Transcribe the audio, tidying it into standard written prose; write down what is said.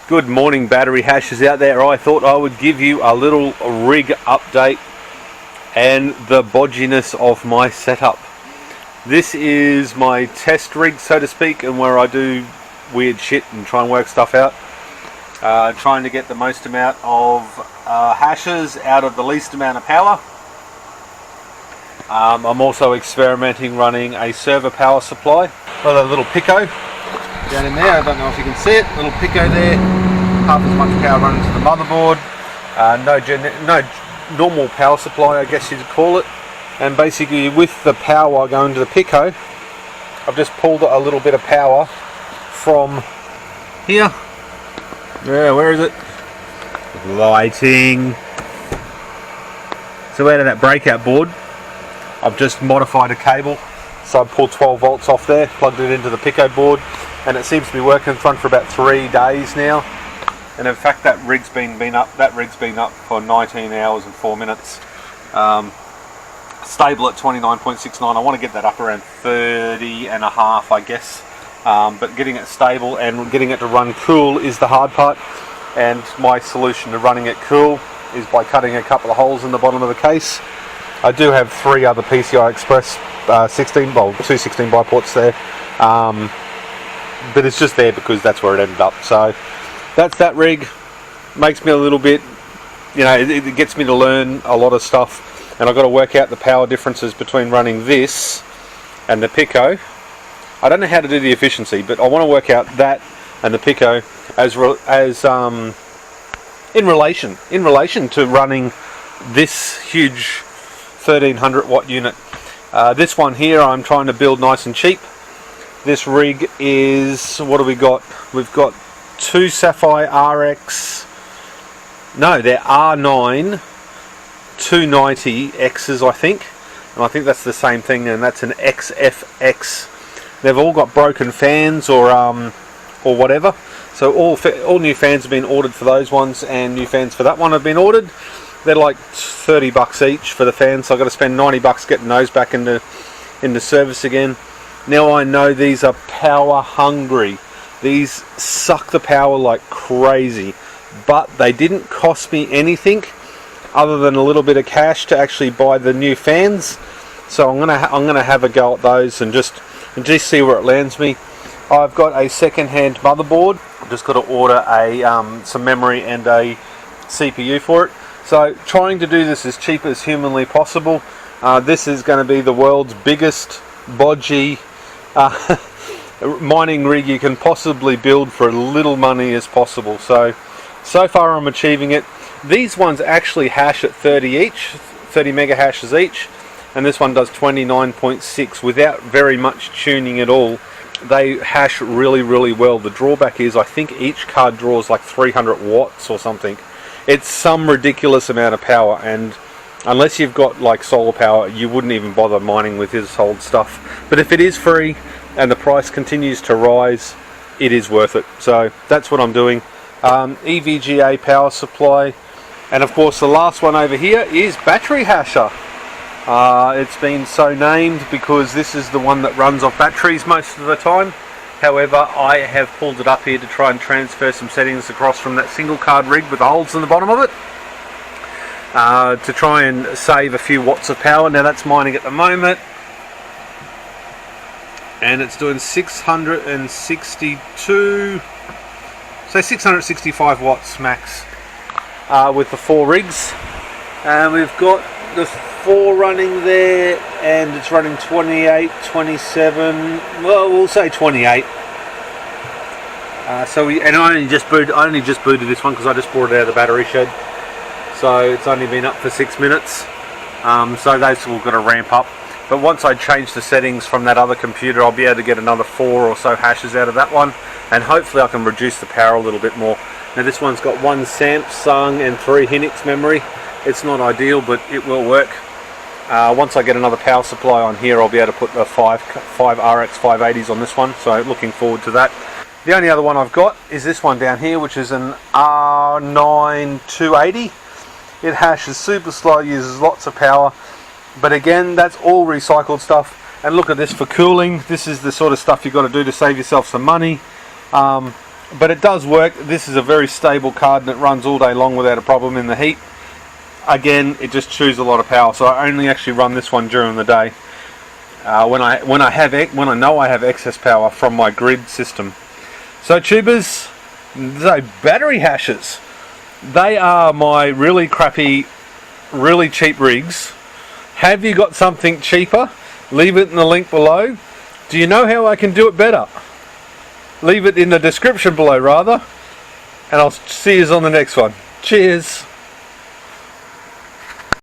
Good morning, battery hashers out there. I thought I would give you a little rig update and the bodginess of my setup. This is my test rig, so to speak, and where I do weird shit and try and work stuff out. Trying to get the most amount of hashes out of the least amount of power. I'm also experimenting running a server power supply. Well, a little Pico down in there, I don't know if you can see it, little Pico there, half as much power running to the motherboard, no normal power supply, I guess you'd call it, and basically with the power going to the Pico, I've just pulled a little bit of power from here. Yeah, where is it? Lighting. So out of that breakout board, I've just modified a cable. So I pulled 12 volts off there, plugged it into the Pico board, and it seems to be working front for about 3 days now. And in fact, that rig's been up for 19 hours and 4 minutes. Stable at 29.69. I want to get that up around 30 and a half, I guess. But getting it stable and getting it to run cool is the hard part. And my solution to running it cool is by cutting a couple of holes in the bottom of the case. I do have 3 other PCI Express 2 16 by ports there, but it's just there because that's where it ended up. So that's that rig. Makes me a little bit, it gets me to learn a lot of stuff, and I've got to work out the power differences between running this and the Pico. I don't know how to do the efficiency, but I want to work out that and the Pico as in relation to running this huge 1300 watt unit. This one here I'm trying to build nice and cheap. This rig is, what do we got? We've got 2 Sapphire RX, no, they're R9 290Xs, I think, and I think that's the same thing, and that's an XFX. They've all got broken fans or whatever, so all new fans have been ordered for those ones, and new fans for that one have been ordered. They're like $30 each for the fans, so I've got to spend $90 getting those back into service again. Now I know these are power hungry. These suck the power like crazy, but they didn't cost me anything other than a little bit of cash to actually buy the new fans. So I'm gonna have a go at those and just see where it lands me. I've got a second-hand motherboard. I've just got to order some memory and a CPU for it. So trying to do this as cheap as humanly possible. This is going to be the world's biggest bodgy mining rig you can possibly build for as little money as possible. So far I'm achieving it. These ones actually hash at 30 mega hashes each, and this one does 29.6 without very much tuning at all. They hash really, really well. The drawback is I think each card draws like 300 watts or something. It's some ridiculous amount of power, and unless you've got like solar power, you wouldn't even bother mining with this old stuff. But if it is free and the price continues to rise, it is worth it. So that's what I'm doing. EVGA power supply, and of course the last one over here is battery hasher. It's been so named because this is the one that runs off batteries most of the time. However, I have pulled it up here to try and transfer some settings across from that single card rig with the holes in the bottom of it, to try and save a few watts of power. Now that's mining at the moment, and it's doing 665 watts max with the 4 rigs. And we've got the 4 running there, and it's running 28, 27, well, we'll say 28. I only just booted this one because I just brought it out of the battery shed. So it's only been up for 6 minutes. So those will got to ramp up. But once I change the settings from that other computer, I'll be able to get another 4 or so hashes out of that one, and hopefully I can reduce the power a little bit more. Now this one's got 1 Samsung and 3 Hynix memory. It's not ideal, but it will work. Once I get another power supply on here, I'll be able to put the 5 RX 580s on this one, so looking forward to that. The only other one I've got is this one down here, which is an R9 280. It hashes super slow, uses lots of power, but again, that's all recycled stuff. And look at this for cooling. This is the sort of stuff you've got to do to save yourself some money. but it does work. This is a very stable card and it runs all day long without a problem in the heat. Again, it just chews a lot of power, so I only actually run this one during the day when I know I have excess power from my grid system. So tubers, so battery hashes, they are my really crappy, really cheap rigs. Have you got something cheaper? Leave it in the link below. Do you know how I can do it better? Leave it in the description below rather, and I'll see you on the next one. Cheers.